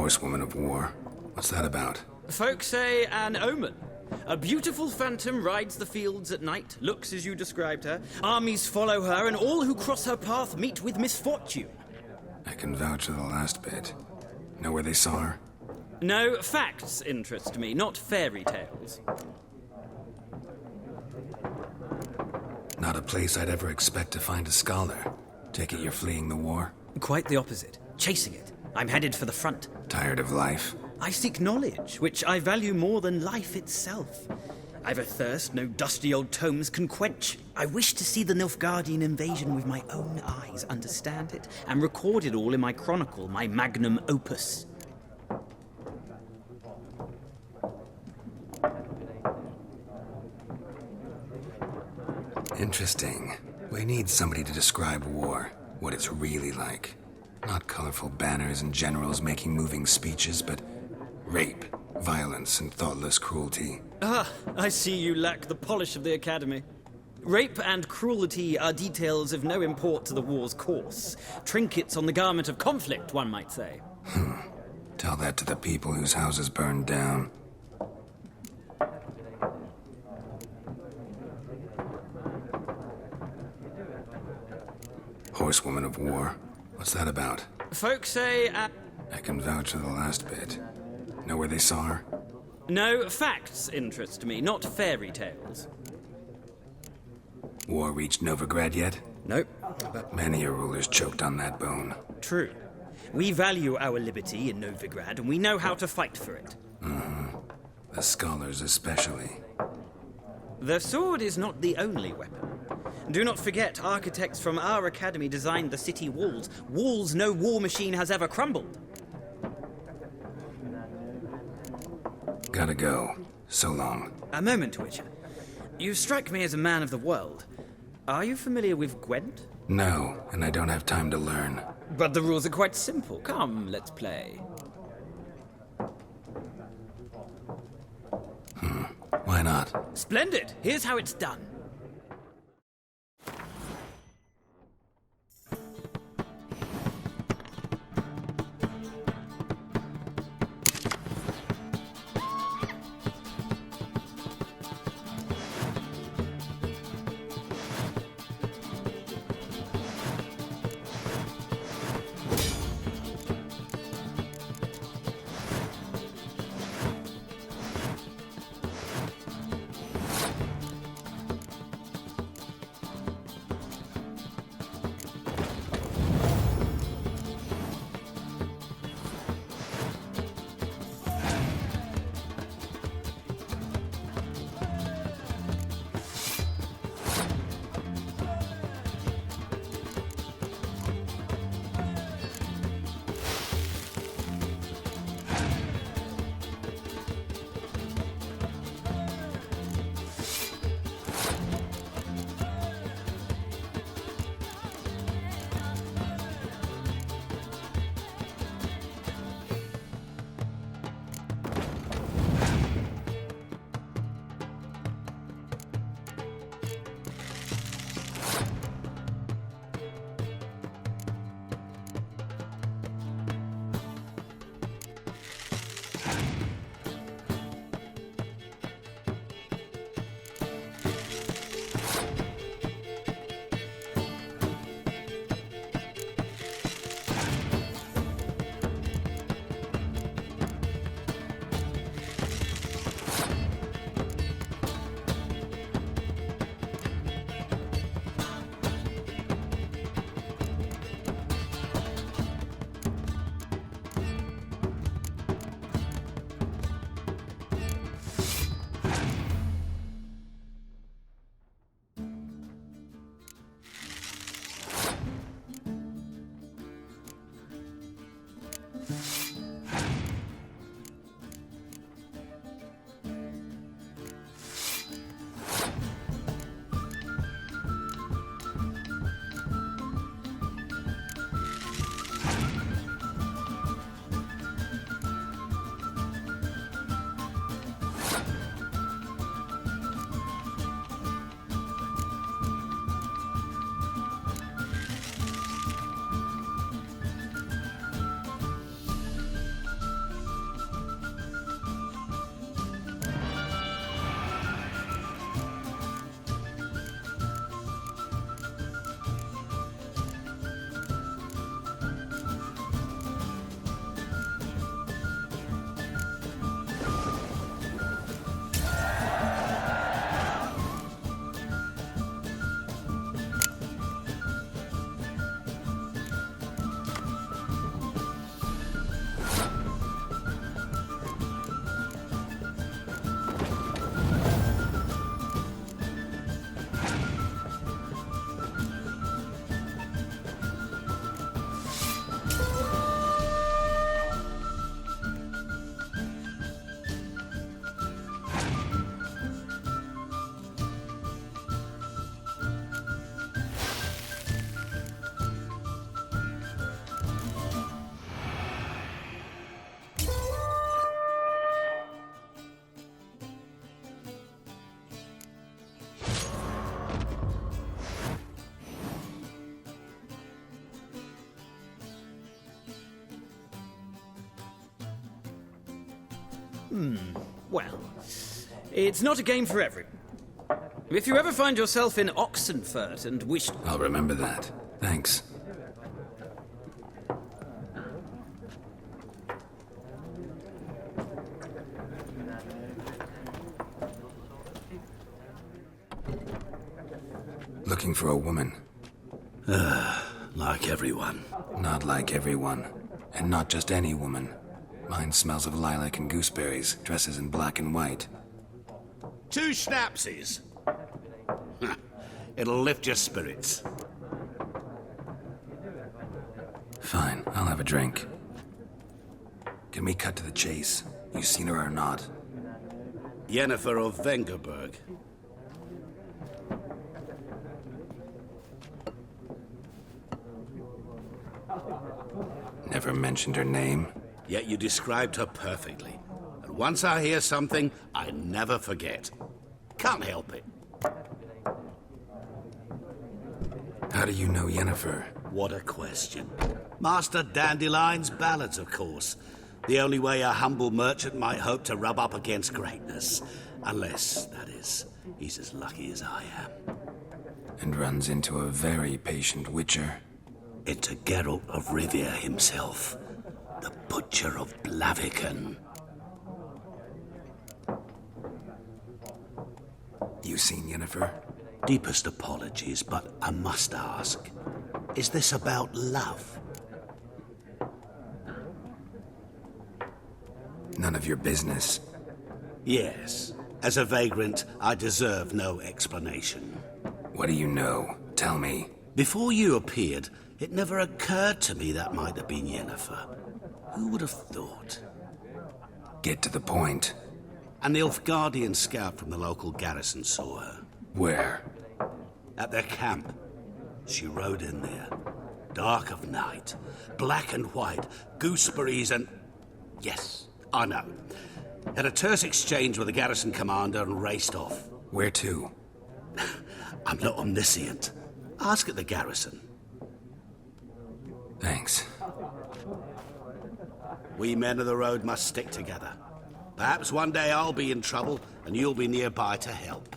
Horsewoman of War. What's that about? Folk say an omen. A beautiful phantom rides the fields at night, looks as you described her. Armies follow her, and all who cross her path meet with misfortune. I can vouch for the last bit. Know where they saw her? No, facts interest me, not fairy tales. Not a place I'd ever expect to find a scholar. Take it you're fleeing the war? Quite the opposite. Chasing it. I'm headed for the front. Tired of life? I seek knowledge, which I value more than life itself. I've a thirst no dusty old tomes can quench. I wish to see the Nilfgaardian invasion with my own eyes, understand it, and record it all in my chronicle, my magnum opus. Interesting. We need somebody to describe war, what it's really like. Not colorful banners and generals making moving speeches, but rape, violence, and thoughtless cruelty. Ah, I see you lack the polish of the Academy. Rape and cruelty are details of no import to the war's course. Trinkets on the garment of conflict, one might say. Tell that to the people whose houses burned down. Horsewoman of War. What's that about? Folk say I can vouch for the last bit. Know where they saw her? No, facts interest me, not fairy tales. War reached Novigrad yet? Nope. Many a ruler's choked on that bone. True. We value our liberty in Novigrad, and we know how to fight for it. The scholars especially. The sword is not the only weapon. Do not forget, architects from our academy designed the city walls. Walls no war machine has ever crumbled. Gotta go. So long. A moment, Witcher. You strike me as a man of the world. Are you familiar with Gwent? No, and I don't have time to learn. But the rules are quite simple. Come, let's play. Why not? Splendid! Here's how it's done. Well, it's not a game for everyone. If you ever find yourself in Oxenfurt and wish... I'll remember that. Thanks. Looking for a woman. Like everyone. Not like everyone. And not just any woman. Mine smells of lilac and gooseberries, dresses in black and white. 2 schnapsies. It'll lift your spirits. Fine, I'll have a drink. Can we cut to the chase? You seen her or not? Yennefer of Vengerberg. Never mentioned her name. Yet you described her perfectly. And once I hear something, I never forget. Can't help it. How do you know Yennefer? What a question. Master Dandelion's ballads, of course. The only way a humble merchant might hope to rub up against greatness. Unless, that is, he's as lucky as I am. And runs into a very patient witcher. Into Geralt of Rivia himself. The Butcher of Blaviken. You seen Yennefer? Deepest apologies, but I must ask. Is this about love? None of your business. Yes. As a vagrant, I deserve no explanation. What do you know? Tell me. Before you appeared, it never occurred to me that might have been Yennefer. Who would have thought? Get to the point. An Nilfgaardian scout from the local garrison saw her. Where? At their camp. She rode in there. Dark of night. Black and white. Gooseberries and... Yes, I know. Had a terse exchange with the garrison commander and raced off. Where to? I'm not omniscient. Ask at the garrison. Thanks. We men of the road must stick together. Perhaps one day I'll be in trouble and you'll be nearby to help.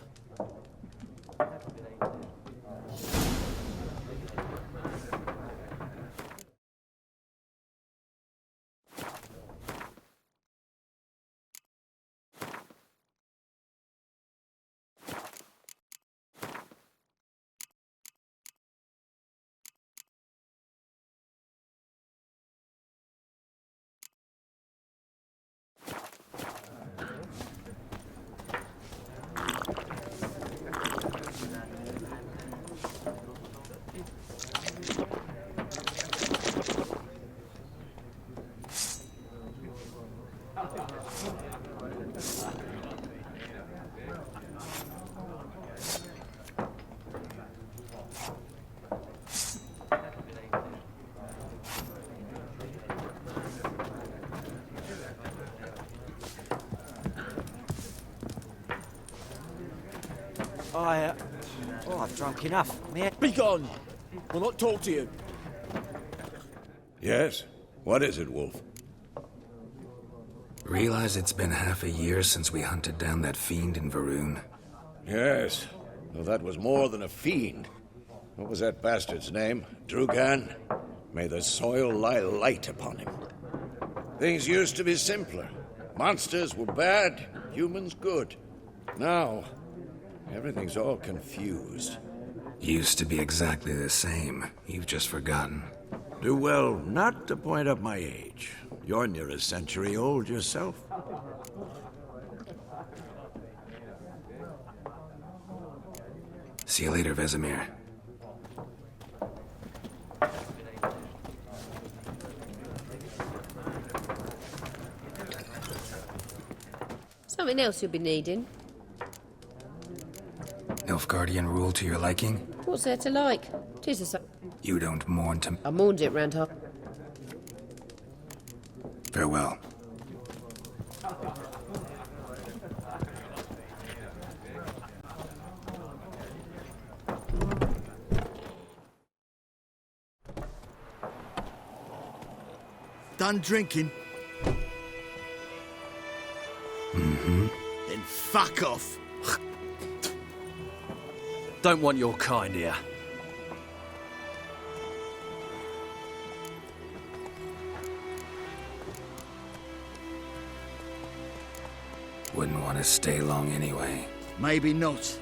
I've drunk enough. Be gone! We'll not talk to you. Yes? What is it, Wolf? Realize it's been half a year since we hunted down that fiend in Varun? Yes. Well, that was more than a fiend. What was that bastard's name? Drugan? May the soil lie light upon him. Things used to be simpler. Monsters were bad, humans good. Now, everything's all confused. Used to be exactly the same. You've just forgotten. Do well not to point up my age. You're near a century old yourself. See you later, Vesemir. Something else you'll be needing. Nilfgaardian rule to your liking? What's there to like? Tis a You don't mourn to... I mourned it round half. Farewell. Done drinking? Fuck off. Don't want your kind here. Wouldn't want to stay long anyway. Maybe not.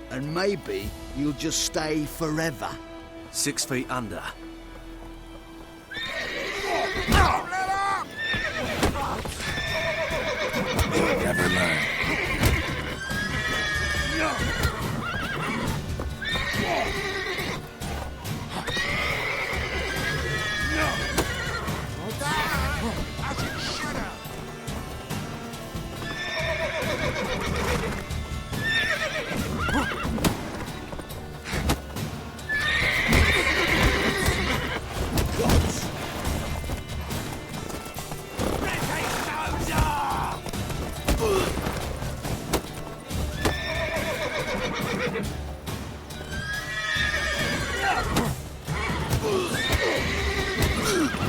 And maybe you'll just stay forever. 6 feet under. Never learn.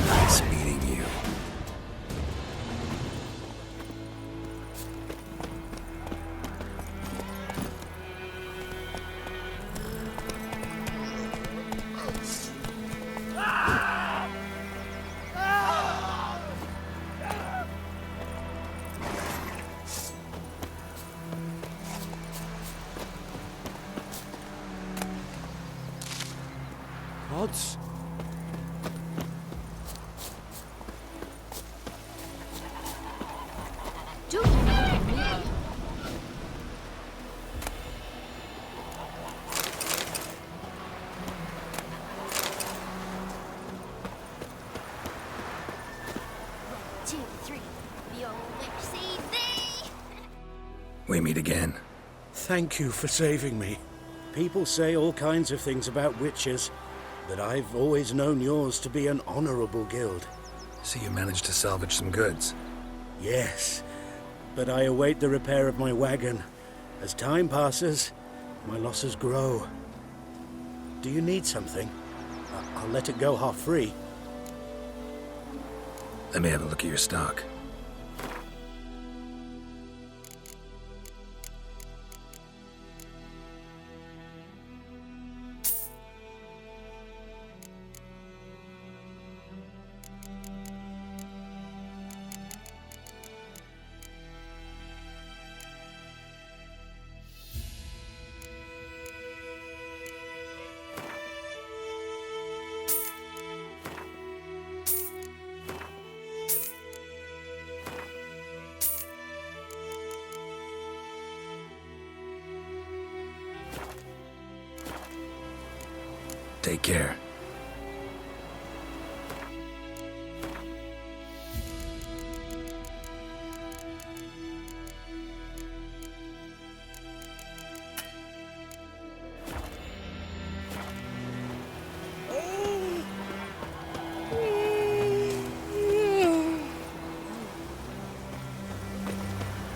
Nice meeting you. Odds? Two, three, you'll never see thee. We meet again. Thank you for saving me. People say all kinds of things about witches, but I've always known yours to be an honorable guild. So you managed to salvage some goods. Yes, but I await the repair of my wagon. As time passes, my losses grow. Do you need something? I'll let it go half-free. Let me have a look at your stock. Take care.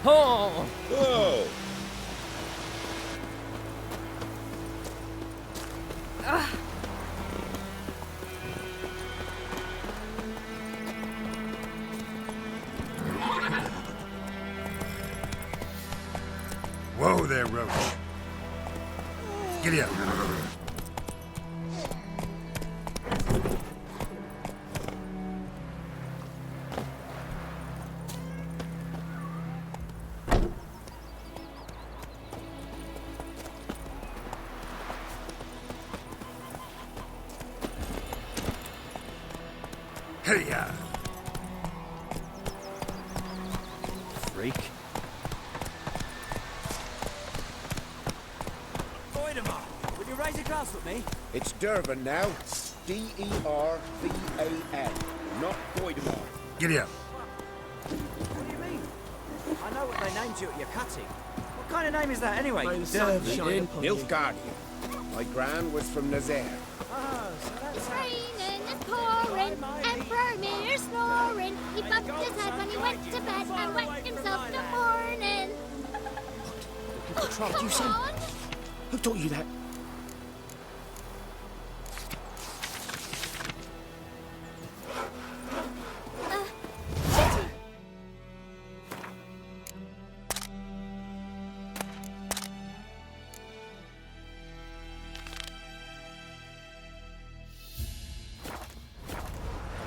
Oh! Whoa! Whoa there, Roach. Giddy up. Hey-ya! Freak. Would you raise a glass with me? It's Durban now. D-E-R-V-A-N. Not Voidemar. Giddy up. What do you mean? I know what they named you at your cutting. What kind of name is that anyway? Durban. Nilfgaardian. My gran was from Nazaire. Oh, so that's It's how... raining and pouring, and Vermeer snoring. He bumped his head when he went to bed and wet himself in the morning. Oh, come on! Who taught you that?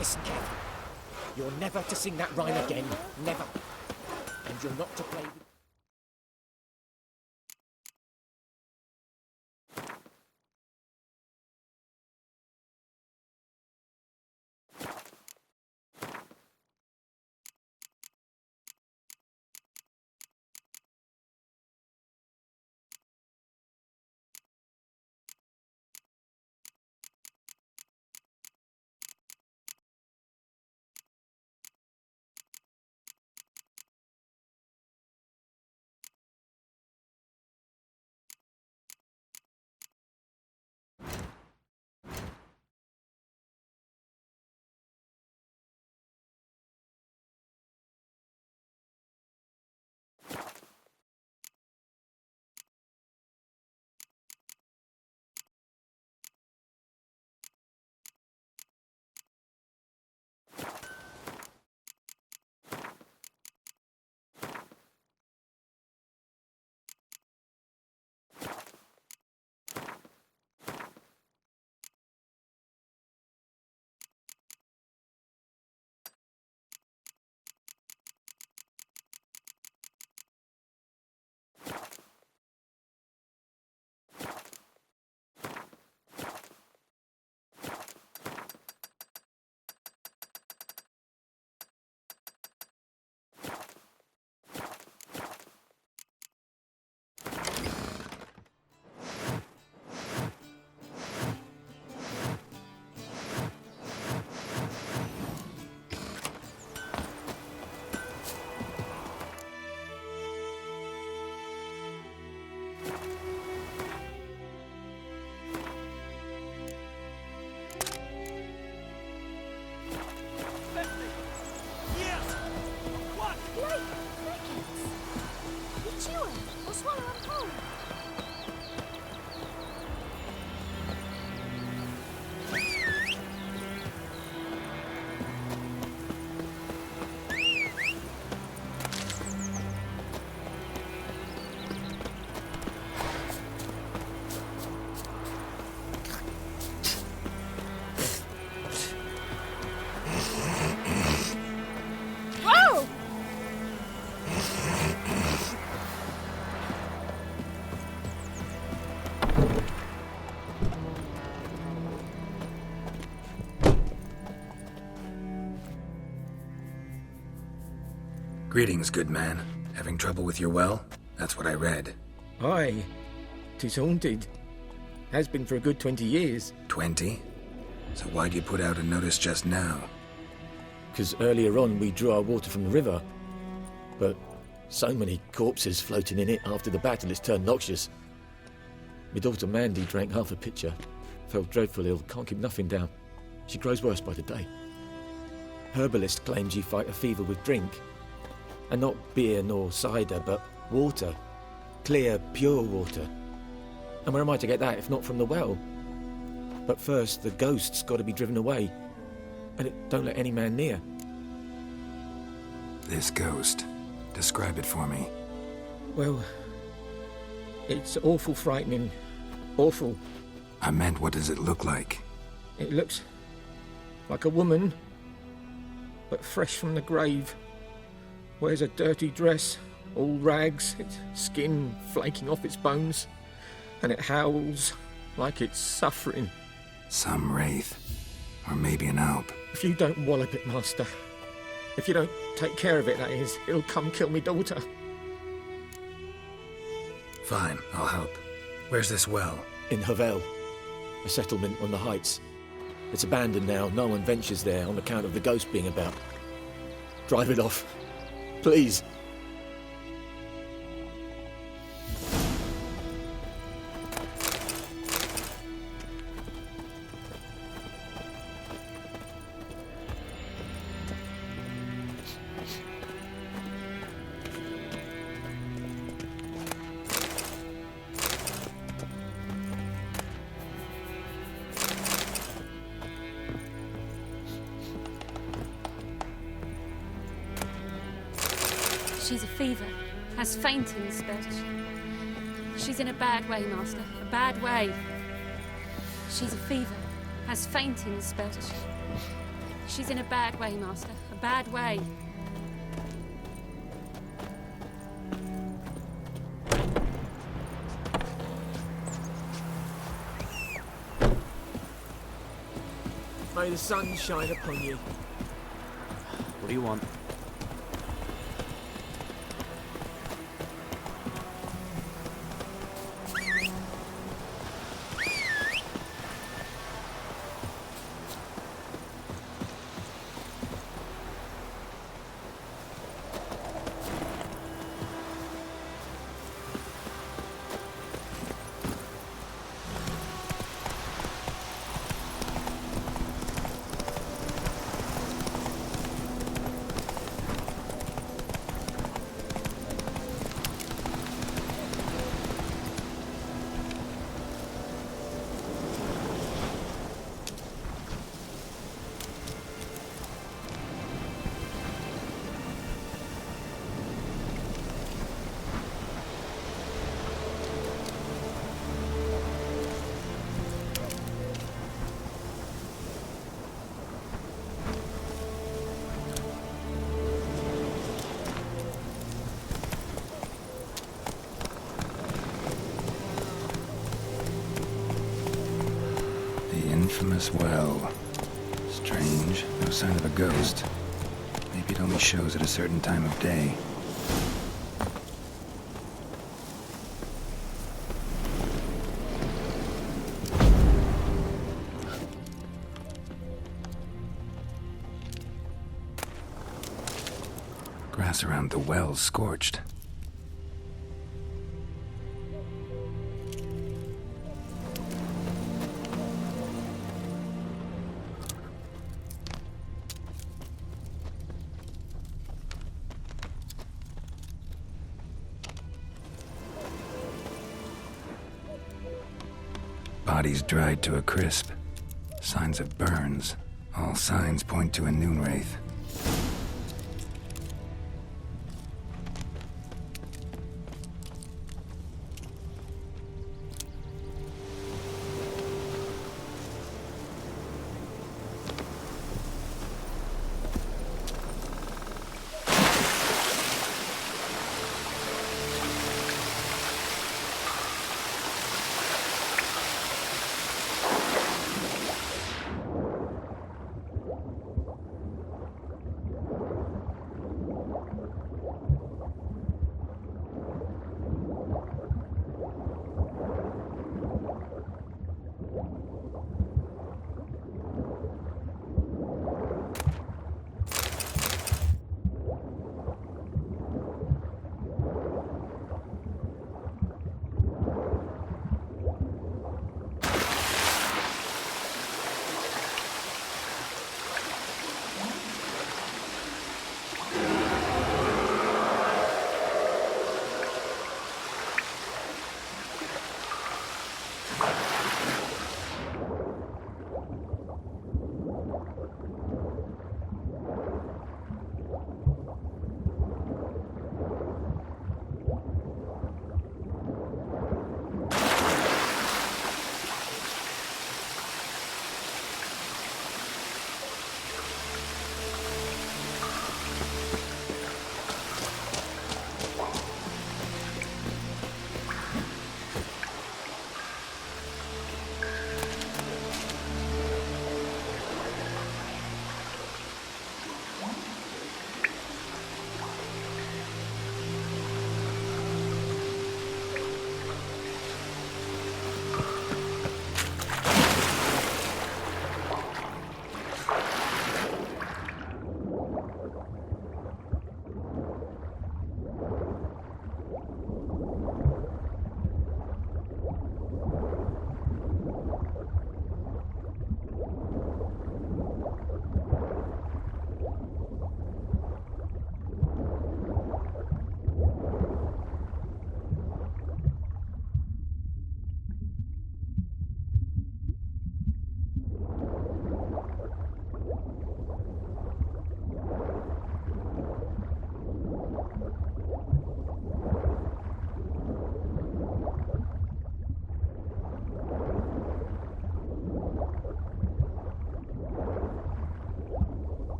Listen carefully. You're never to sing that rhyme again. Never. And you're not to play with... Greetings, good man. Having trouble with your well? That's what I read. Aye. 'Tis haunted. Has been for a good 20 years. 20? So why'd you put out a notice just now? 'Cause earlier on we drew our water from the river. But so many corpses floating in it after the battle it's turned noxious. My daughter Mandy drank half a pitcher. Fell dreadful ill, can't keep nothing down. She grows worse by the day. Herbalist claims you fight a fever with drink. And not beer nor cider, but water. Clear, pure water. And where am I to get that if not from the well? But first, the ghost's got to be driven away. And it don't let any man near. This ghost. Describe it for me. Well, it's awful frightening. Awful. I meant, what does it look like? It looks like a woman, but fresh from the grave. Wears a dirty dress, all rags, its skin flaking off its bones, and it howls like it's suffering. Some wraith. Or maybe an alp. If you don't wallop it, Master, if you don't take care of it, that is, it'll come kill me daughter. Fine, I'll help. Where's this well? In Havel, a settlement on the heights. It's abandoned now, no one ventures there on account of the ghost being about. Drive it off. Please. She's a fever, has fainting spells. She's in a bad way, Master, a bad way. She's a fever, has fainting spells. She's in a bad way, Master. A bad way. May the sun shine upon you. What do you want? Infamous well. Strange, no sign of a ghost. Maybe it only shows at a certain time of day. Grass around the well's scorched. Bodies dried to a crisp. Signs of burns. All signs point to a noon wraith.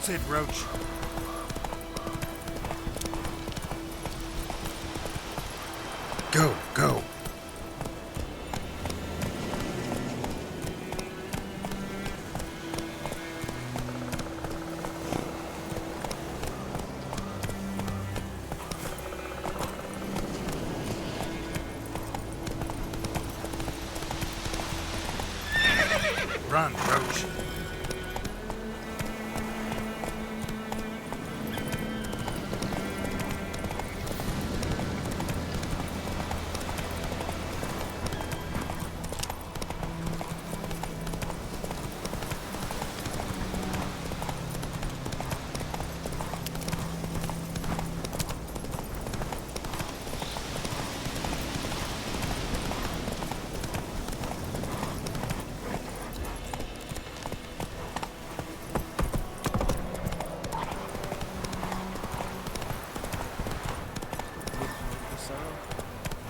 That's it, Roach. Go, go. Run, Roach.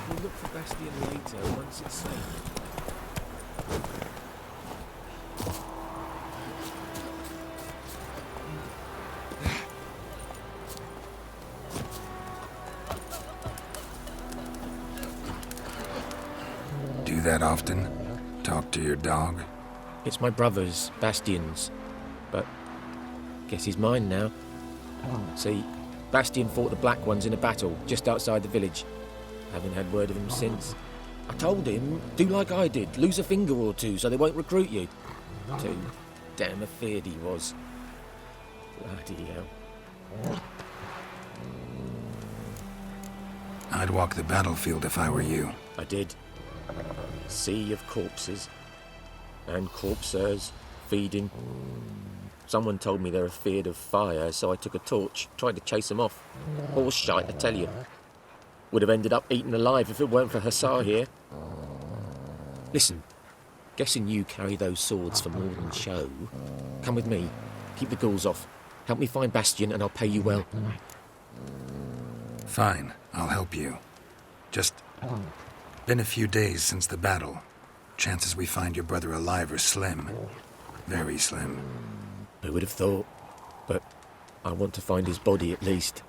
We'll look for Bastion later, once it's safe. Do that often? Talk to your dog? It's my brother's, Bastion's. But guess he's mine now. See, Bastion fought the Black Ones in a battle just outside the village. Haven't had word of him since. I told him, do like I did, lose a finger or two so they won't recruit you. Too damn afeard he was. Bloody hell. I'd walk the battlefield if I were you. I did. Sea of corpses. And corpsers, feeding. Someone told me they're afeard of fire, so I took a torch, tried to chase them off. Horse shite, I tell you. Would have ended up eaten alive if it weren't for Hussar here. Listen, guessing you carry those swords for more than show. Come with me, keep the ghouls off. Help me find Bastion and I'll pay you well. Fine, I'll help you. Just been a few days since the battle. Chances we find your brother alive are slim. Very slim. Who would have thought? But I want to find his body at least.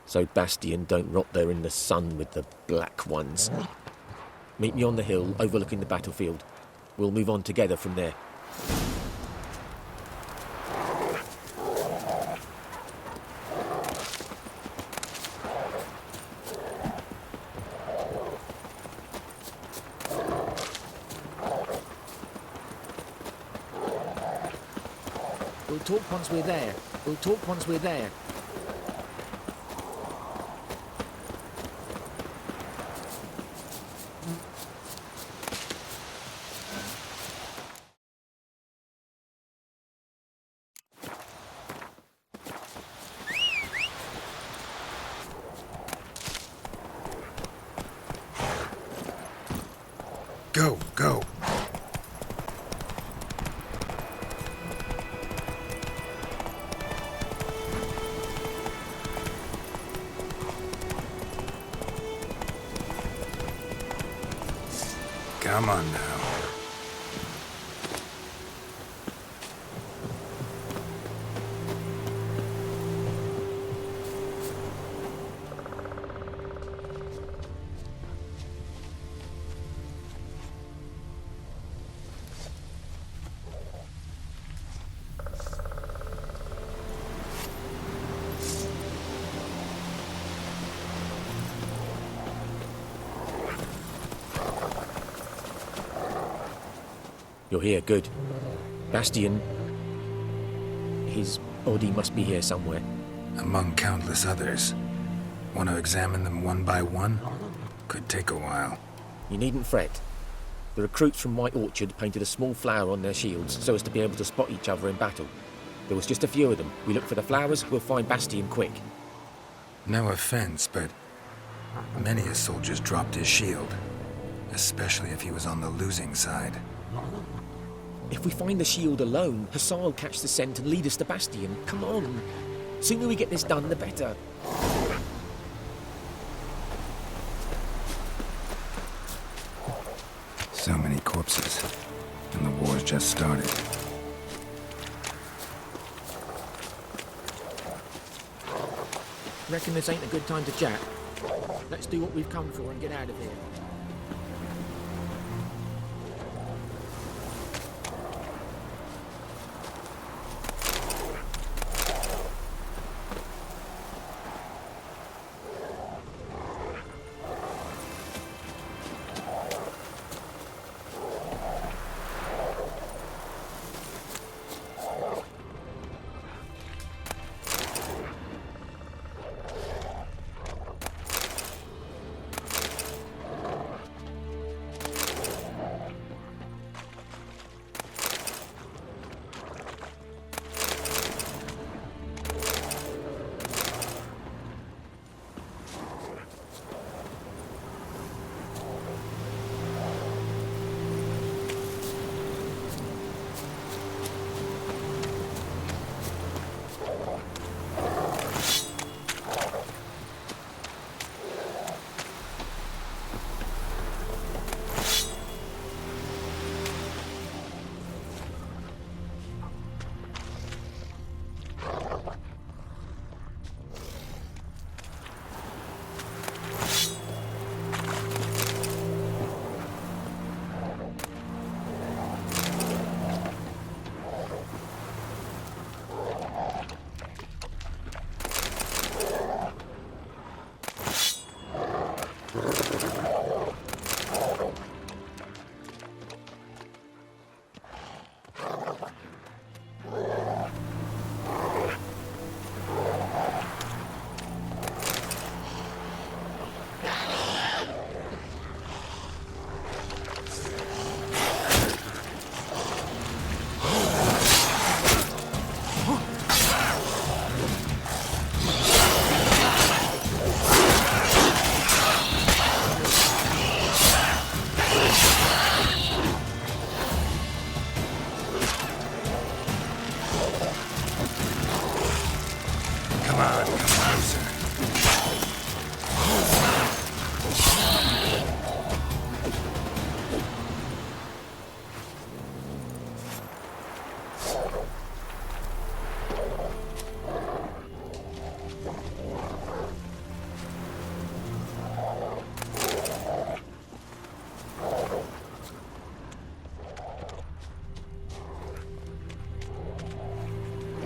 So Bastion don't rot there in the sun with the Black Ones. Meet me on the hill overlooking the battlefield. We'll move on together from there. We'll talk once we're there. We'll talk once we're there. Go, go. Come on now. You're here, good. Bastion... his body must be here somewhere. Among countless others. Want to examine them one by one? Could take a while. You needn't fret. The recruits from White Orchard painted a small flower on their shields so as to be able to spot each other in battle. There was just a few of them. We look for the flowers, we'll find Bastion quick. No offense, but many a soldier's dropped his shield. Especially if he was on the losing side. If we find the shield alone, Hussar will catch the scent and lead us to Bastion. Come on. Sooner we get this done, the better. So many corpses. And the war's just started. Reckon this ain't a good time to chat? Let's do what we've come for and get out of here.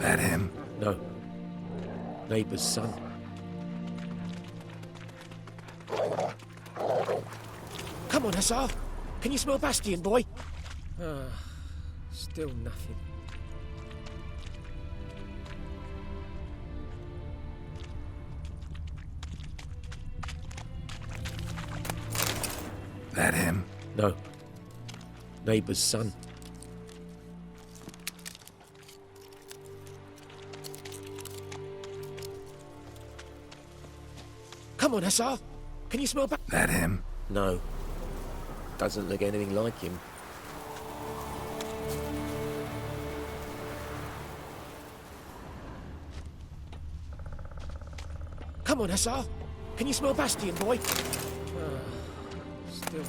That him? No. Neighbour's son. Come on, Hussar. Can you smell Bastion, boy? Still nothing. That him? No. Neighbour's son. Come on, Hussar. Can you smell That him? No. Doesn't look anything like him. Come on, Hussar. Can you smell Bastion, boy? Still.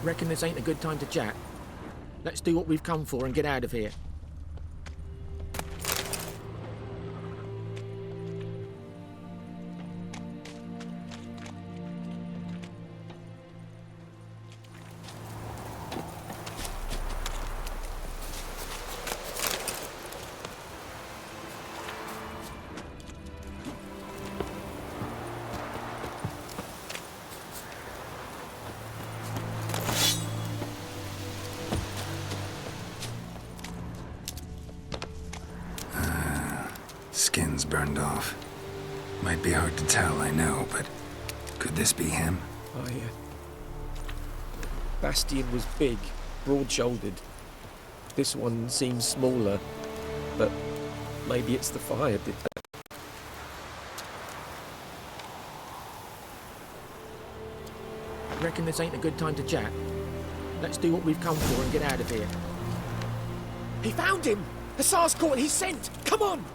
Reckon this ain't a good time to chat? Let's do what we've come for and get out of here. Skin's burned off. Might be hard to tell, I know, but could this be him? Bastian was big, broad-shouldered. This one seems smaller, but maybe it's the fire did that. Reckon this ain't a good time to chat? Let's do what we've come for and get out of here. He found him! Hussar's caught, he's sent! Come on!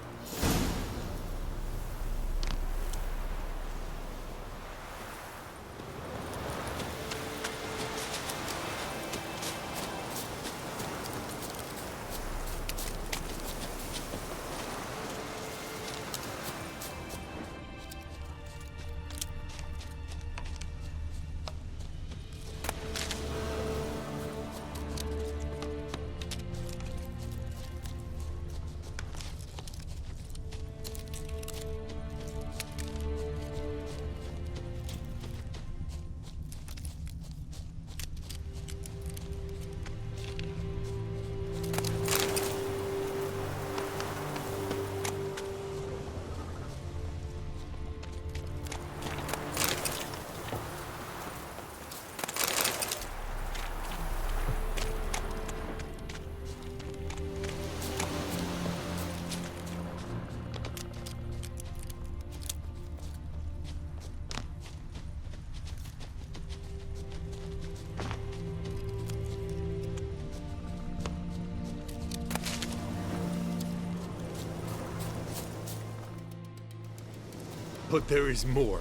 But there is more.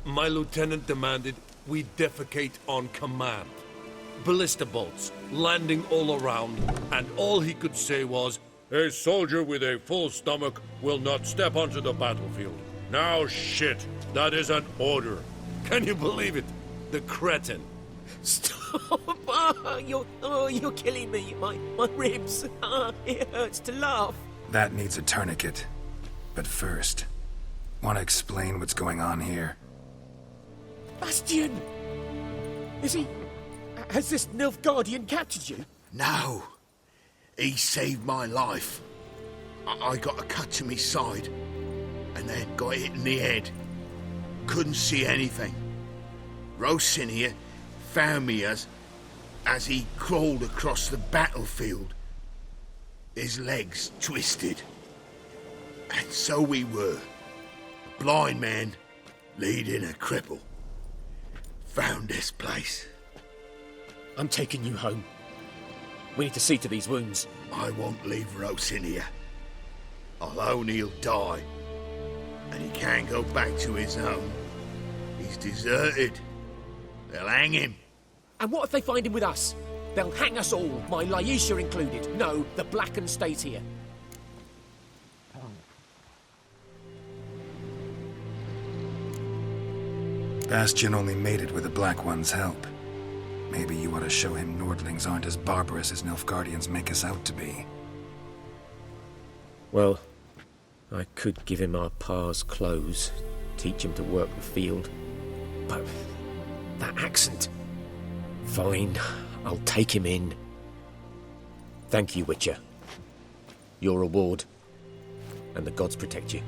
My lieutenant demanded we defecate on command. Ballista bolts, landing all around, and all he could say was, "A soldier with a full stomach will not step onto the battlefield." Now shit, that is an order. Can you believe it? The cretin. Stop! You're killing me. My ribs. It hurts to laugh. That needs a tourniquet. But first, want to explain what's going on here? Bastian! Is he... Has this Nilfgaardian captured you? No. He saved my life. I got a cut to my side, and then got hit in the head. Couldn't see anything. Rosinia found me as he crawled across the battlefield. His legs twisted. And so we were. A blind man leading a cripple. Found this place. I'm taking you home. We need to see to these wounds. I won't leave Rosinia. I'll own he'll die. And he can't go back to his home. He's deserted. They'll hang him. And what if they find him with us? They'll hang us all, my Laisha included. No, the Blacken stays here. Bastian only made it with the Black One's help. Maybe you ought to show him Nordlings aren't as barbarous as Nilfgaardians make us out to be. Well, I could give him our pa's clothes, teach him to work the field. But that accent... Fine, I'll take him in. Thank you, Witcher. Your reward. And the gods protect you.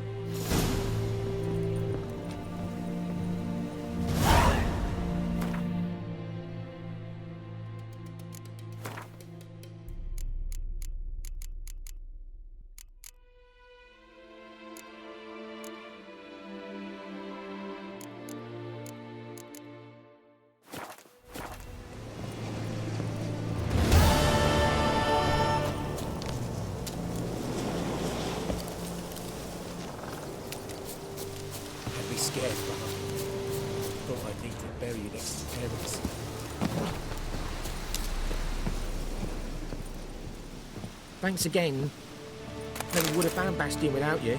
Scared, brother. Thought I'd need to bury you next to parents. Thanks again. Never would have found Bastian without you.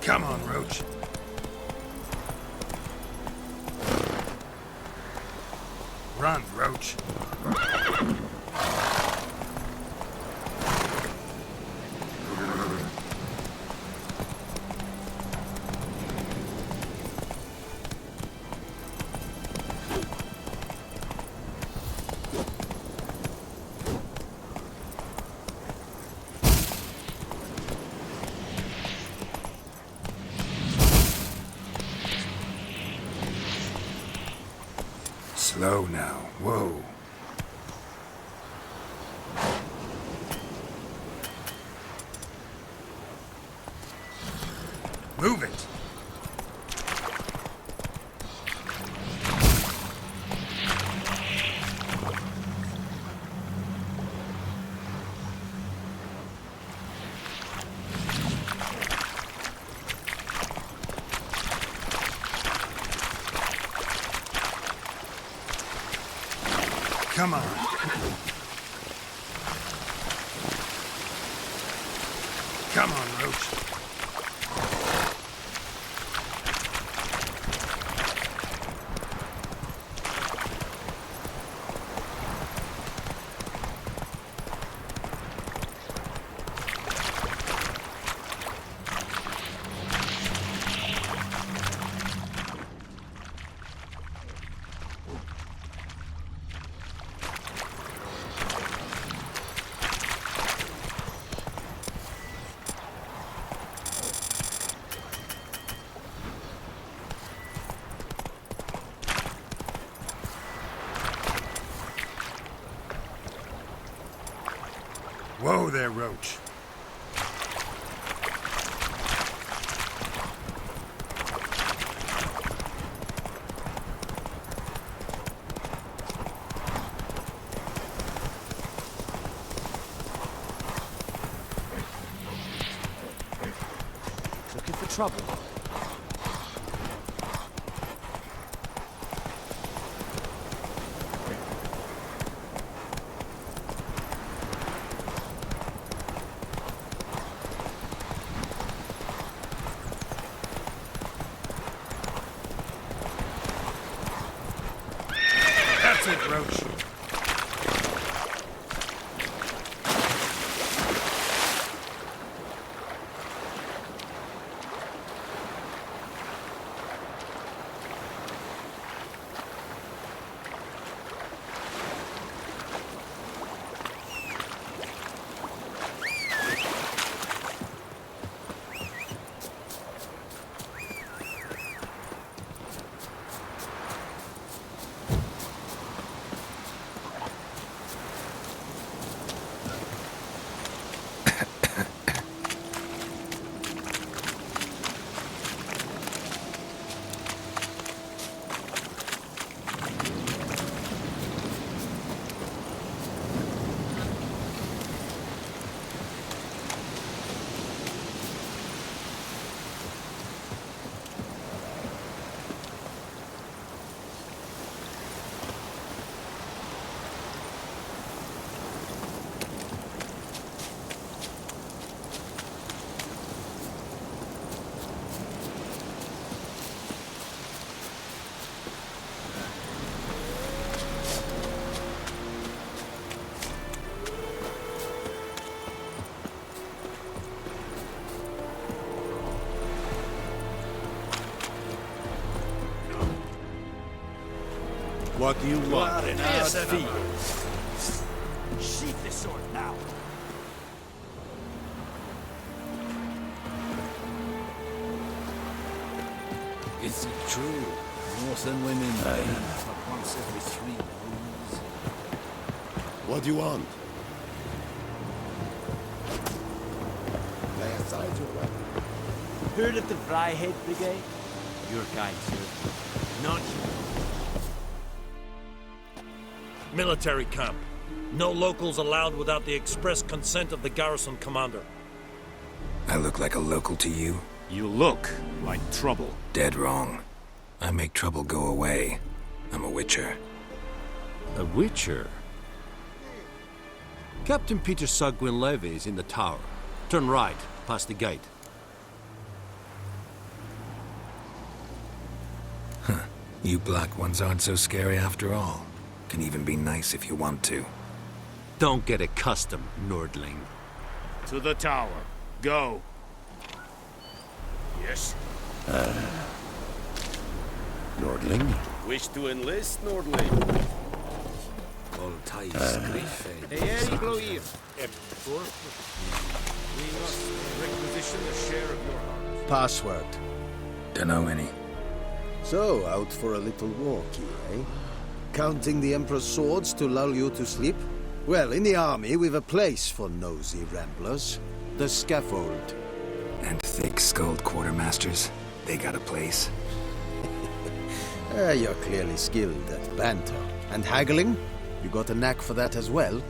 Come on, Roach. Run, Roach. Slow now. Whoa. Move it! Come on. Come on, Roach. Whoa there, Roach. Looking for trouble? That's it, Roach. What do you want? Sheath this sword now. Is it true? Northern women bathe for once every 3 moons. What do you want? Lay aside your weapon. Heard of the Fryhead Brigade? Your kind, sir. Not you. Military camp. No locals allowed without the express consent of the garrison commander. I look like a local to you? You look like trouble. Dead wrong. I make trouble go away. I'm a witcher. A witcher? Captain Peter Sagwin Levy is in the tower. Turn right, past the gate. Huh. You black ones aren't so scary after all. Can even be nice if you want to. Don't get accustomed, Nordling. To the tower. Go. Yes? Nordling? Wish to enlist, Nordling? We must requisition a share of your heart. Password. Dunno any. So, out for a little walkie, eh? Counting the Emperor's swords to lull you to sleep? Well, in the army, we've a place for nosy ramblers. The scaffold. And thick-skulled quartermasters, they got a place. You're clearly skilled at banter. And haggling? You got a knack for that as well?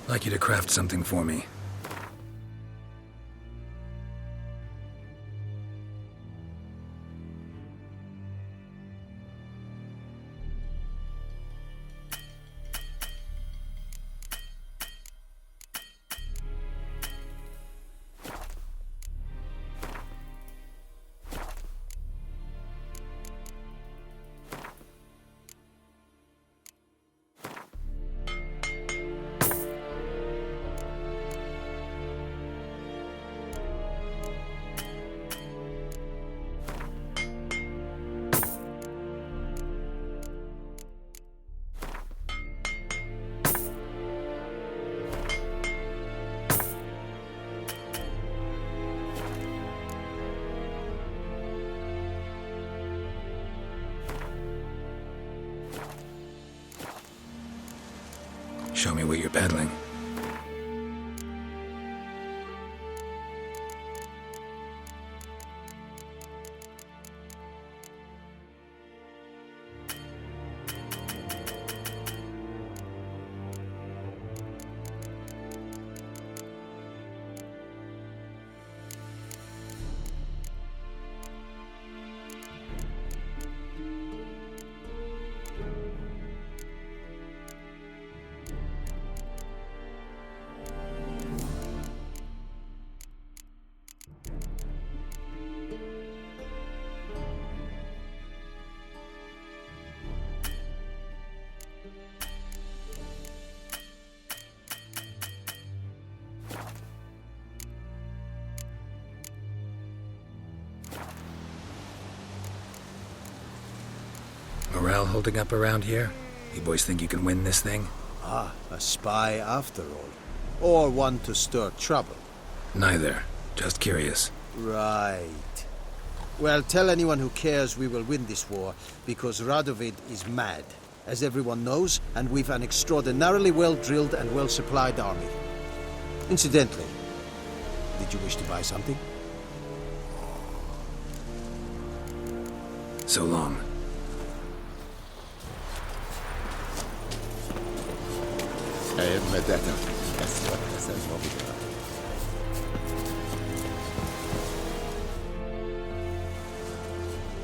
I'd like you to craft something for me. Show me what you're peddling. Morale holding up around here? You boys think you can win this thing? Ah, a spy after all. Or one to stir trouble. Neither. Just curious. Right. Well, tell anyone who cares we will win this war, because Radovid is mad, as everyone knows, and we've an extraordinarily well-drilled and well-supplied army. Incidentally, did you wish to buy something? So long.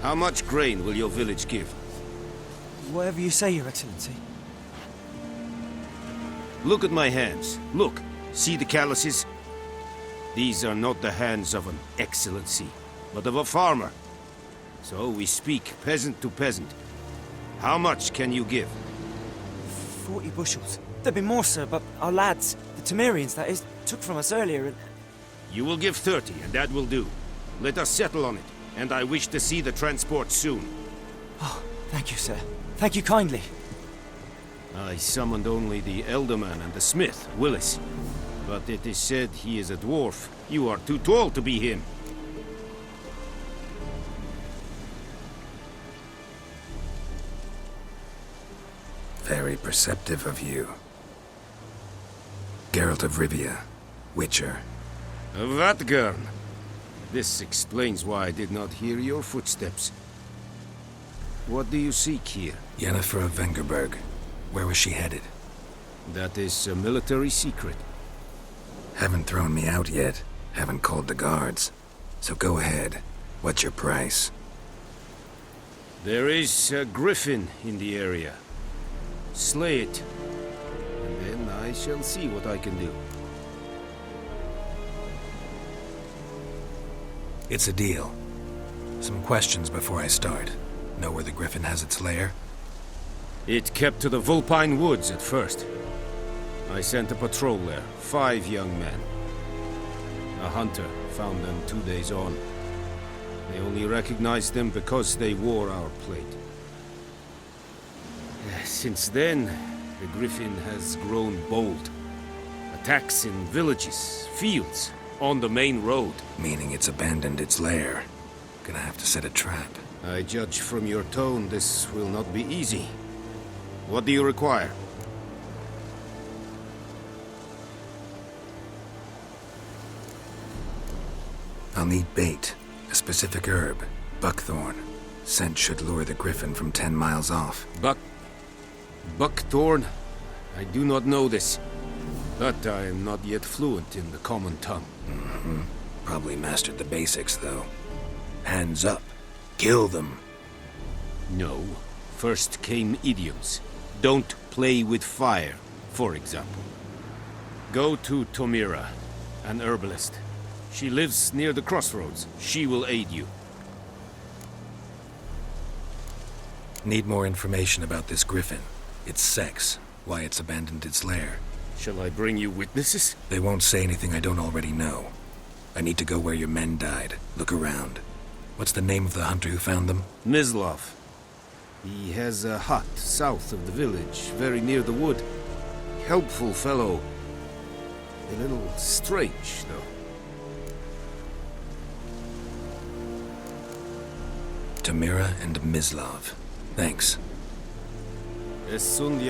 How much grain will your village give? Whatever you say, Your Excellency. Look at my hands. Look. See the calluses? These are not the hands of an excellency, but of a farmer. So we speak peasant to peasant. How much can you give? 40 bushels. There'd be more, sir, but our lads, the Temerians, that is, took from us earlier and... You will give 30, and that will do. Let us settle on it, and I wish to see the transport soon. Oh, thank you, sir. Thank you kindly. I summoned only the Elderman and the smith, Willis. But it is said he is a dwarf. You are too tall to be him. Very perceptive of you. Geralt of Rivia, Witcher. Vatgern. This explains why I did not hear your footsteps. What do you seek here? Yennefer of Vengerberg. Where was she headed? That is a military secret. Haven't thrown me out yet. Haven't called the guards. So go ahead. What's your price? There is a griffin in the area. Slay it, and then I shall see what I can do. It's a deal. Some questions before I start. Know where the griffin has its lair? It kept to the Vulpine Woods at first. I sent a patrol there, 5 young men. A hunter found them 2 days on. They only recognized them because they wore our plate. Since then, the griffin has grown bold. Attacks in villages, fields, on the main road. Meaning it's abandoned its lair. Gonna have to set a trap. I judge from your tone this will not be easy. What do you require? I'll need bait. A specific herb. Buckthorn. Scent should lure the griffin from 10 miles off. Buckthorn? I do not know this. But I am not yet fluent in the common tongue. Mm-hmm. Probably mastered the basics, though. Hands up. Kill them. No. First came idioms. Don't play with fire, for example. Go to Tomira, an herbalist. She lives near the crossroads. She will aid you. Need more information about this griffin. Its sex. Why it's abandoned its lair. Shall I bring you witnesses? They won't say anything I don't already know. I need to go where your men died. Look around. What's the name of the hunter who found them? Mislav. He has a hut south of the village, very near the wood. Helpful fellow. A little strange, though. Tomira and Mislav. Thanks. Es sunt